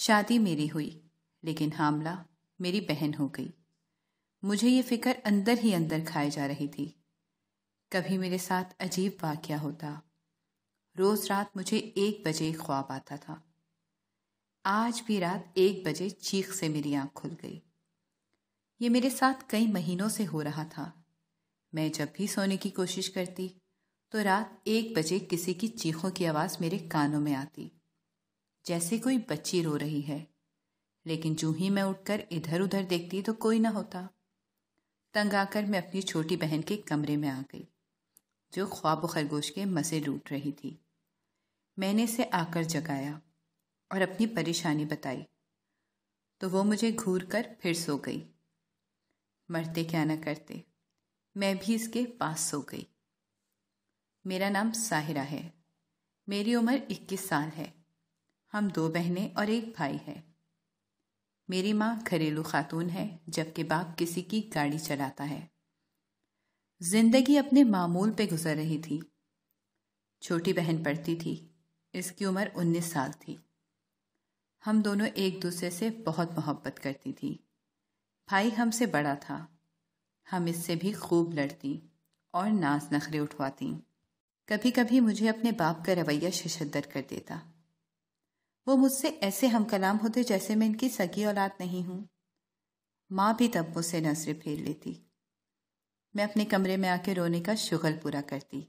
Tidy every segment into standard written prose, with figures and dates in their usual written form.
شادی میری ہوئی لیکن حاملہ میری بہن ہو گئی۔ مجھے یہ فکر اندر ہی اندر کھائے جا رہی تھی۔ کبھی میرے ساتھ عجیب واقعہ ہوتا۔ روز رات مجھے 1 بجے خواب آتا تھا۔ آج بھی رات 1 بجے چیخ سے میری آنکھ کھل گئی۔ یہ میرے ساتھ کئی مہینوں سے ہو رہا تھا۔ میں جب بھی سونے کی کوشش کرتی تو رات 1 بجے کسی کی چیخوں کی آواز میرے کانوں میں آتی، جیسے کوئی بچی رو رہی ہے، لیکن جو ہی میں اٹھ کر ادھر ادھر دیکھتی تو کوئی نہ ہوتا۔ تنگ آ کر میں اپنی چھوٹی بہن کے کمرے میں آ گئی، جو خواب و خرگوش کے مزے لوٹ رہی تھی۔ میں نے اسے آ کر جگایا اور اپنی پریشانی بتائی تو وہ مجھے گھور کر پھر سو گئی۔ مرتے کیا نہ کرتے، میں بھی اس کے پاس سو گئی۔ میرا نام ساحرہ ہے، میری عمر 21 سال ہے۔ ہم 2 بہنیں اور 1 بھائی ہے۔ میری ماں گھریلو خاتون ہے جبکہ باپ کسی کی گاڑی چلاتا ہے۔ زندگی اپنے معمول پہ گزر رہی تھی۔ چھوٹی بہن پڑھتی تھی، اس کی عمر 19 سال تھی۔ ہم دونوں ایک دوسرے سے بہت محبت کرتی تھی۔ بھائی ہم سے بڑا تھا، ہم اس سے بھی خوب لڑتی اور ناز نخرے اٹھواتی۔ کبھی کبھی مجھے اپنے باپ کا رویہ ششدر کر دیتا۔ وہ مجھ سے ایسے ہم کلام ہوتے جیسے میں ان کی سگی اولاد نہیں ہوں۔ ماں بھی تب مجھ سے نظریں پھیر لیتی۔ میں اپنے کمرے میں آ کے رونے کا شغل پورا کرتی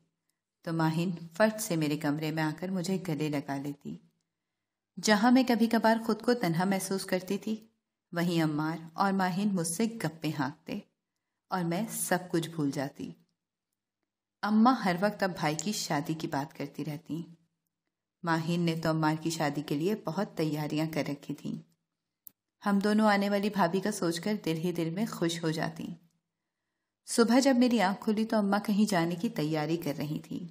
تو ماہین فٹ سے میرے کمرے میں آ کر مجھے گلے لگا لیتی۔ جہاں میں کبھی کبھار خود کو تنہا محسوس کرتی تھی، وہیں عمار اور ماہین مجھ سے گپیں ہانکتے اور میں سب کچھ بھول جاتی۔ اماں ہر وقت اب بھائی کی شادی کی بات کرتی رہتی۔ ماہین نے تو عمار کی شادی کے لیے بہت تیاریاں کر رکھی تھیں۔ ہم دونوں آنے والی بھابھی کا سوچ کر دل ہی دل میں خوش ہو جاتی۔ صبح جب میری آنکھ کھلی تو اماں کہیں جانے کی تیاری کر رہی تھی۔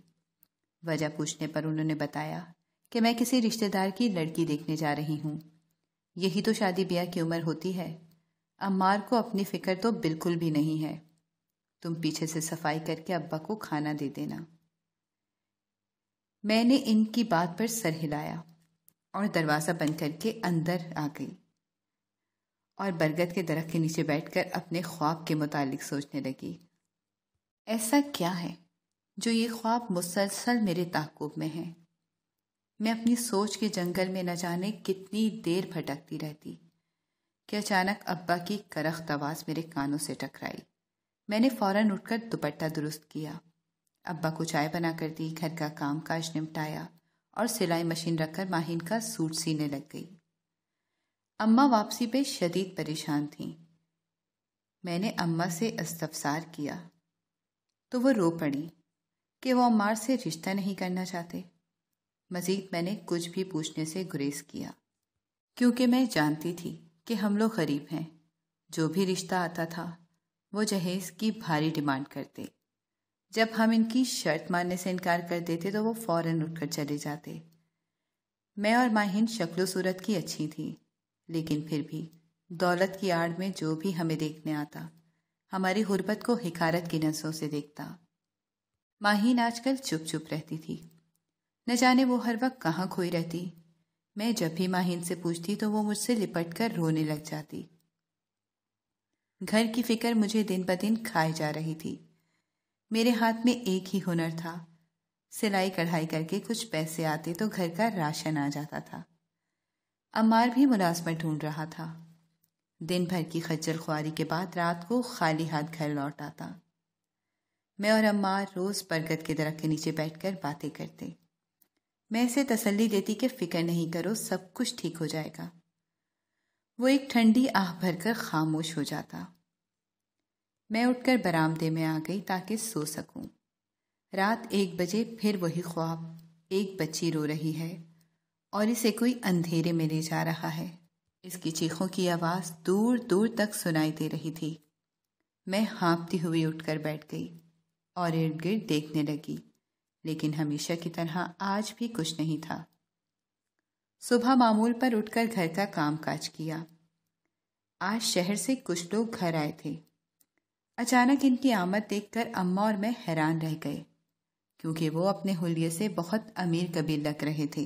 وجہ پوچھنے پر انہوں نے بتایا کہ میں کسی رشتہ دار کی لڑکی دیکھنے جا رہی ہوں۔ یہی تو شادی بیاہ کی عمر ہوتی ہے۔ عمار کو اپنی فکر تو بالکل بھی نہیں ہے۔ تم پیچھے سے صفائی کر کے ابا کو کھانا دے دینا۔ میں نے ان کی بات پر سر ہلایا اور دروازہ بند کر کے اندر آ گئی اور برگد کے درخت کے نیچے بیٹھ کر اپنے خواب کے متعلق سوچنے لگی۔ ایسا کیا ہے جو یہ خواب مسلسل میرے تعاقب میں ہے؟ میں اپنی سوچ کے جنگل میں نہ جانے کتنی دیر بھٹکتی رہتی کہ اچانک ابا کی کرخت آواز میرے کانوں سے ٹکرائی۔ میں نے فوراً اٹھ کر دوپٹہ درست کیا، ابا کو چائے بنا کر دی، گھر کا کام کاج نمٹایا اور سلائی مشین رکھ کر ماہین کا سوٹ سینے لگ گئی۔ اماں واپسی پہ شدید پریشان تھیں۔ میں نے اماں سے استفسار کیا تو وہ رو پڑی کہ وہ عمار سے رشتہ نہیں کرنا چاہتے۔ مزید میں نے کچھ بھی پوچھنے سے گریز کیا، کیونکہ میں جانتی تھی کہ ہم لوگ غریب ہیں۔ جو بھی رشتہ آتا تھا وہ جہیز کی بھاری ڈیمانڈ کرتے۔ جب ہم ان کی شرط ماننے سے انکار کر دیتے تو وہ فوراً اٹھ کر چلے جاتے۔ میں اور ماہین شکل و صورت کی اچھی تھی، لیکن پھر بھی دولت کی آڑ میں جو بھی ہمیں دیکھنے آتا ہماری غربت کو حقارت کی نظروں سے دیکھتا۔ ماہین آج کل چپ چپ رہتی تھی، نہ جانے وہ ہر وقت کہاں کھوئی رہتی۔ میں جب بھی ماہین سے پوچھتی تو وہ مجھ سے لپٹ کر رونے لگ جاتی۔ گھر کی فکر مجھے دن بدن کھائے جا رہی تھی۔ میرے ہاتھ میں ایک ہی ہنر تھا، سلائی کڑھائی کر کے کچھ پیسے آتے تو گھر کا راشن آ جاتا تھا۔ عمار بھی ملازمت ڈھونڈ رہا تھا۔ دن بھر کی خجل خواری کے بعد رات کو خالی ہاتھ گھر لوٹ آتا۔ میں اور عمار روز برگد کے درخت کے نیچے بیٹھ کر باتیں کرتے۔ میں اسے تسلی دیتی کہ فکر نہیں کرو، سب کچھ ٹھیک ہو جائے گا۔ وہ ایک ٹھنڈی آہ بھر کر خاموش ہو جاتا۔ میں اٹھ کر برآمدے میں آ گئی تاکہ سو سکوں۔ رات 1 بجے پھر وہی خواب، ایک بچی رو رہی ہے اور اسے کوئی اندھیرے میں لے جا رہا ہے۔ اس کی چیخوں کی آواز دور دور تک سنائی دے رہی تھی۔ میں ہانپتی ہوئی اٹھ کر بیٹھ گئی اور ارد گرد دیکھنے لگی، لیکن ہمیشہ کی طرح آج بھی کچھ نہیں تھا۔ صبح معمول پر اٹھ کر گھر کا کام کاج کیا۔ آج شہر سے کچھ لوگ گھر آئے تھے۔ اچانک ان کی آمد دیکھ کر اماں اور میں حیران رہ گئے، کیونکہ وہ اپنے حلیے سے بہت امیر قبیل لگ رہے تھے۔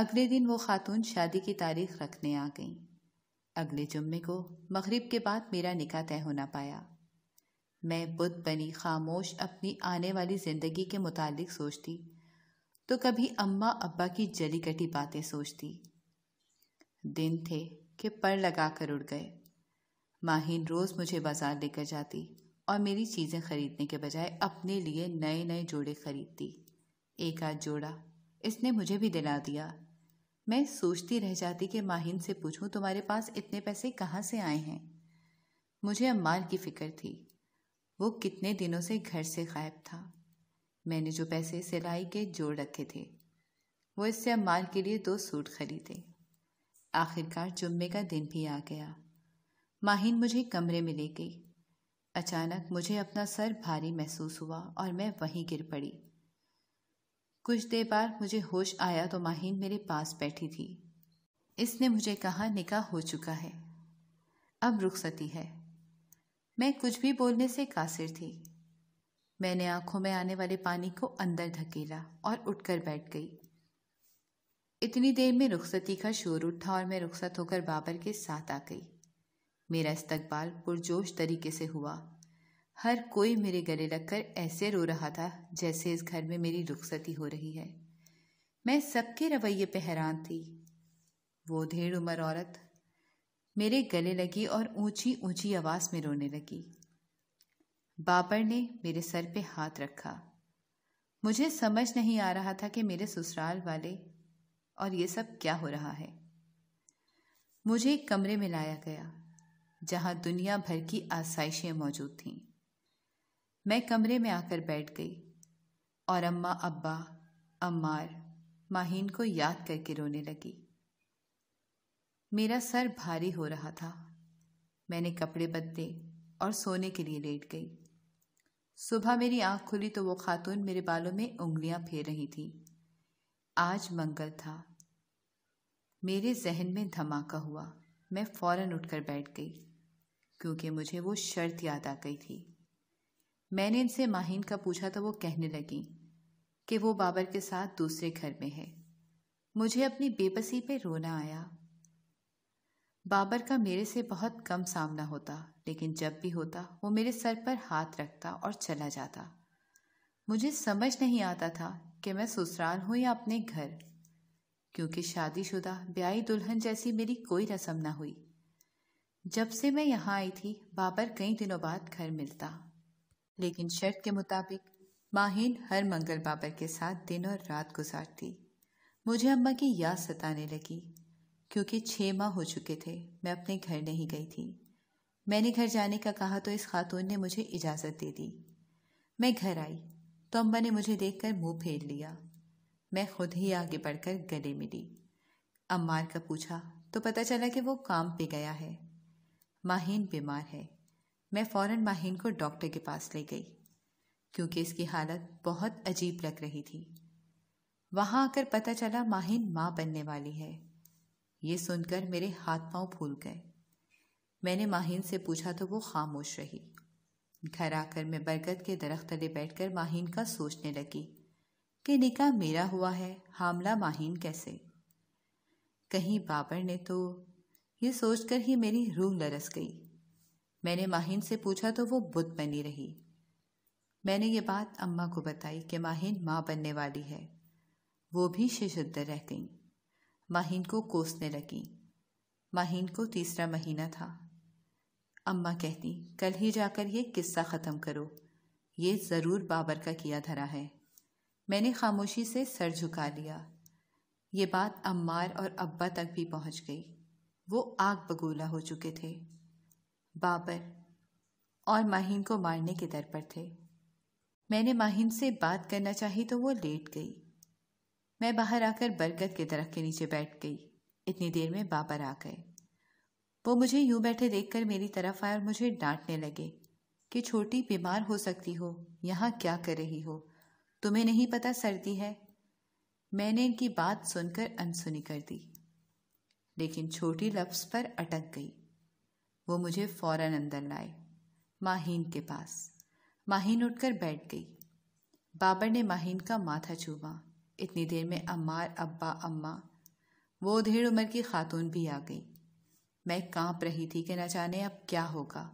اگلے دن وہ خاتون شادی کی تاریخ رکھنے آ گئیں۔ اگلے جمعے کو مغرب کے بعد میرا نکاح طے ہونا پایا۔ میں بت بنی خاموش اپنی آنے والی زندگی کے متعلق سوچتی تو کبھی اماں ابا کی جلی کٹی باتیں سوچتی۔ دن تھے کہ پر لگا کر اڑ گئے۔ ماہین روز مجھے بازار لے کر جاتی اور میری چیزیں خریدنے کے بجائے اپنے لیے نئے نئے جوڑے خریدتی۔ ایک آدھ جوڑا اس نے مجھے بھی دلا دیا۔ میں سوچتی رہ جاتی کہ ماہین سے پوچھوں تمہارے پاس اتنے پیسے کہاں سے آئے ہیں؟ مجھے عمار کی فکر تھی، وہ کتنے دنوں سے گھر سے غائب تھا۔ میں نے جو پیسے سلائی کے جوڑ رکھے تھے وہ اس سے عمار کے لیے 2 سوٹ خریدے۔ آخرکار جمعے کا دن بھی آ گیا۔ ماہین مجھے کمرے میں لے گئی۔ اچانک مجھے اپنا سر بھاری محسوس ہوا اور میں وہیں گر پڑی۔ کچھ دیر بعد مجھے ہوش آیا تو ماہین میرے پاس بیٹھی تھی۔ اس نے مجھے کہا نکاح ہو چکا ہے، اب رخصتی ہے۔ میں کچھ بھی بولنے سے قاصر تھی۔ میں نے آنکھوں میں آنے والے پانی کو اندر دھکیلا اور اٹھ کر بیٹھ گئی۔ اتنی دیر میں رخصتی کا شور اٹھا اور میں رخصت ہو کر بابر کے ساتھ آ گئی۔ میرا استقبال پرجوش طریقے سے ہوا۔ ہر کوئی میرے گلے لگ کر ایسے رو رہا تھا جیسے اس گھر میں میری رخصتی ہو رہی ہے۔ میں سب کے رویے پہ حیران تھی۔ وہ ڈھیڑ عمر عورت میرے گلے لگی اور اونچی اونچی آواز میں رونے لگی۔ بابر نے میرے سر پہ ہاتھ رکھا۔ مجھے سمجھ نہیں آ رہا تھا کہ میرے سسرال والے اور یہ سب کیا ہو رہا ہے۔ مجھے ایک کمرے میں لایا گیا جہاں دنیا بھر کی آسائشیں موجود تھیں۔ میں کمرے میں آ کر بیٹھ گئی اور اماں ابا عمار ماہین کو یاد کر کے رونے لگی۔ میرا سر بھاری ہو رہا تھا۔ میں نے کپڑے بدلے اور سونے کے لیے لیٹ گئی۔ صبح میری آنکھ کھلی تو وہ خاتون میرے بالوں میں انگلیاں پھیر رہی تھی۔ آج منگل تھا۔ میرے ذہن میں دھماکہ ہوا۔ میں فوراً اٹھ کر بیٹھ گئی کیونکہ مجھے وہ شرط یاد آ گئی تھی۔ میں نے ان سے ماہین کا پوچھا تو وہ کہنے لگی کہ وہ بابر کے ساتھ دوسرے گھر میں ہے۔ مجھے اپنی بے بسی پہ رونا آیا۔ بابر کا میرے سے بہت کم سامنا ہوتا، لیکن جب بھی ہوتا وہ میرے سر پر ہاتھ رکھتا اور چلا جاتا۔ مجھے سمجھ نہیں آتا تھا کہ میں سسرال ہوں یا اپنے گھر، کیونکہ شادی شدہ بیائی دلہن جیسی میری کوئی رسم نہ ہوئی۔ جب سے میں یہاں آئی تھی بابر کئی دنوں بعد گھر ملتا، لیکن شرط کے مطابق ماہین ہر منگل بابر کے ساتھ دن اور رات گزارتی۔ مجھے اماں کی یاد ستانے لگی کیونکہ 6 ماہ ہو چکے تھے میں اپنے گھر نہیں گئی تھی۔ میں نے گھر جانے کا کہا تو اس خاتون نے مجھے اجازت دے دی۔ میں گھر آئی تو اماں نے مجھے دیکھ کر منہ پھیر لیا۔ میں خود ہی آگے بڑھ کر گلے ملی۔ عمار کا پوچھا تو پتہ چلا کہ وہ کام پہ گیا ہے۔ ماہین بیمار ہے۔ میں فوراً ماہین کو ڈاکٹر کے پاس لے گئی کیونکہ اس کی حالت بہت عجیب لگ رہی تھی۔ وہاں آ کر پتہ چلا ماہین ماں بننے والی ہے۔ یہ سن کر میرے ہاتھ پاؤں پھول گئے۔ میں نے ماہین سے پوچھا تو وہ خاموش رہی۔ گھر آ کر میں برگد کے درخت تلے بیٹھ کر ماہین کا سوچنے لگی کہ نکاح میرا ہوا ہے، حاملہ ماہین کیسے؟ کہیں بابر نے تو… یہ سوچ کر ہی میری روح لرز گئی۔ میں نے ماہین سے پوچھا تو وہ بت بنی رہی۔ میں نے یہ بات اماں کو بتائی کہ ماہین ماں بننے والی ہے۔ وہ بھی ششدر رہ گئیں۔ ماہین کو کوسنے لگی۔ ماہین کو 3 مہینہ تھا۔ اماں کہتی کل ہی جا کر یہ قصہ ختم کرو، یہ ضرور بابر کا کیا دھرا ہے۔ میں نے خاموشی سے سر جھکا لیا۔ یہ بات عمار اور ابا تک بھی پہنچ گئی۔ وہ آگ بگولا ہو چکے تھے۔ بابر اور ماہین کو مارنے کے در پر تھے۔ میں نے ماہین سے بات کرنا چاہی تو وہ لیٹ گئی۔ میں باہر آ کر برگد کے درخت کے نیچے بیٹھ گئی۔ اتنی دیر میں بابر آ گئے۔ وہ مجھے یوں بیٹھے دیکھ کر میری طرف آئے اور مجھے ڈانٹنے لگے کہ چھوٹی بیمار ہو سکتی ہو، یہاں کیا کر رہی ہو؟ تمہیں نہیں پتا سردی ہے؟ میں نے ان کی بات سن کر انسنی کر دی، لیکن چھوٹی لفظ پر اٹک گئی۔ وہ مجھے فوراً اندر لائے، ماہین کے پاس۔ ماہین اٹھ کر بیٹھ گئی۔ بابر نے ماہین کا ماتھا چوما۔ اتنی دیر میں عمار، ابا، اماں وہ ادھیڑ عمر کی خاتون بھی آ گئی۔ میں کانپ رہی تھی کہ نہ جانے اب کیا ہوگا۔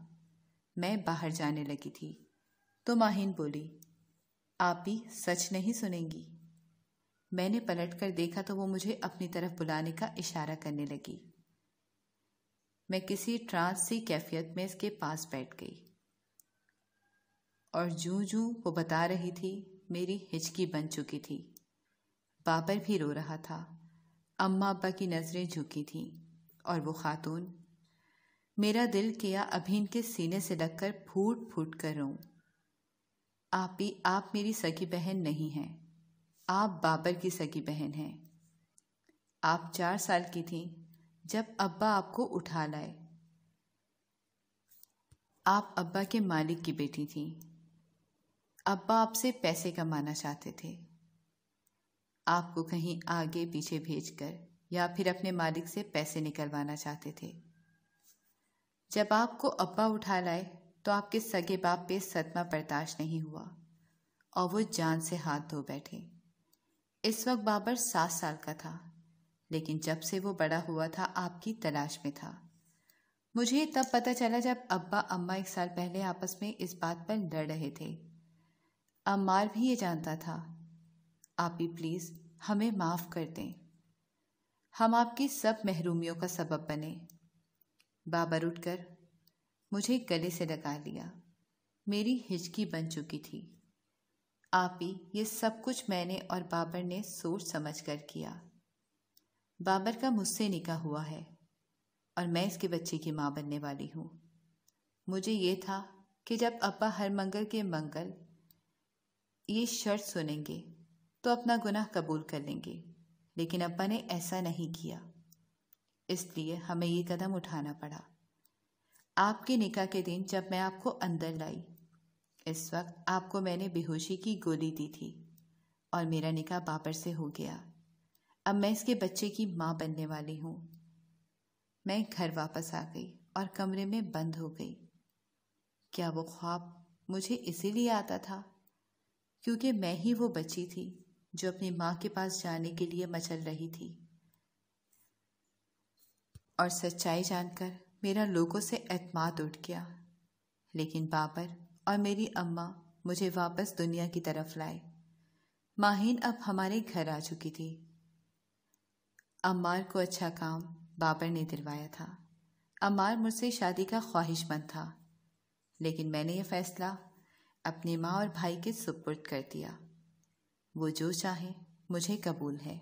میں باہر جانے لگی تھی تو ماہین بولی، آپی سچ نہیں سنیں گی؟ میں نے پلٹ کر دیکھا تو وہ مجھے اپنی طرف بلانے کا اشارہ کرنے لگی۔ میں کسی ٹرانس سی کیفیت میں اس کے پاس بیٹھ گئی، اور جوں وہ بتا رہی تھی میری ہچکی بن چکی تھی۔ بابر بھی رو رہا تھا، اماں ابا کی نظریں جھکی تھیں، اور وہ خاتون، میرا دل کیا ابھی ان کے سینے سے لگ کر پھوٹ پھوٹ کر روں۔ آپی آپ میری سگی بہن نہیں ہیں، آپ بابر کی سگی بہن ہیں۔ آپ 4 سال کی تھیں جب ابا آپ کو اٹھا لائے۔ آپ ابا کے مالک کی بیٹی تھیں۔ ابا آپ سے پیسے کمانا چاہتے تھے، آپ کو کہیں آگے پیچھے بھیج کر، یا پھر اپنے مالک سے پیسے نکلوانا چاہتے تھے۔ جب آپ کو ابا اٹھا لائے تو آپ کے سگے باپ پہ صدمہ برداشت نہیں ہوا اور وہ جان سے ہاتھ دھو بیٹھے۔ اس وقت بابر 7 سال کا تھا، لیکن جب سے وہ بڑا ہوا تھا آپ کی تلاش میں تھا۔ مجھے تب پتہ چلا جب ابا اماں 1 سال پہلے آپس میں اس بات پر لڑ رہے تھے۔ عمار بھی یہ جانتا تھا۔ آپی پلیز ہمیں معاف کر دیں، ہم آپ کی سب محرومیوں کا سبب بنے۔ بابر اٹھ کر مجھے گلے سے لگا لیا، میری ہچکی بن چکی تھی۔ آپی یہ سب کچھ میں نے اور بابر نے سوچ سمجھ کر کیا۔ بابر کا مجھ سے نکاح ہوا ہے اور میں اس کے بچے کی ماں بننے والی ہوں۔ مجھے یہ تھا کہ جب ابا ہر منگل کے منگل یہ شرط سنیں گے تو اپنا گناہ قبول کر لیں گے، لیکن ابا نے ایسا نہیں کیا، اس لیے ہمیں یہ قدم اٹھانا پڑا۔ آپ کے نکاح کے دن جب میں آپ کو اندر لائی، اس وقت آپ کو میں نے بے ہوشی کی گولی دی تھی اور میرا نکاح بابر سے ہو گیا۔ اب میں اس کے بچے کی ماں بننے والی ہوں۔ میں گھر واپس آ گئی اور کمرے میں بند ہو گئی۔ کیا وہ خواب مجھے اسی لیے آتا تھا کیونکہ میں ہی وہ بچی تھی جو اپنی ماں کے پاس جانے کے لیے مچل رہی تھی؟ اور سچائی جان کر میرا لوگوں سے اعتماد اٹھ گیا، لیکن بابر اور میری اماں مجھے واپس دنیا کی طرف لائے۔ ماہین اب ہمارے گھر آ چکی تھی۔ عمار کو اچھا کام بابر نے دلوایا تھا۔ عمار مجھ سے شادی کا خواہش مند تھا، لیکن میں نے یہ فیصلہ اپنی ماں اور بھائی کے سپرد کر دیا۔ وہ جو چاہیں مجھے قبول ہے۔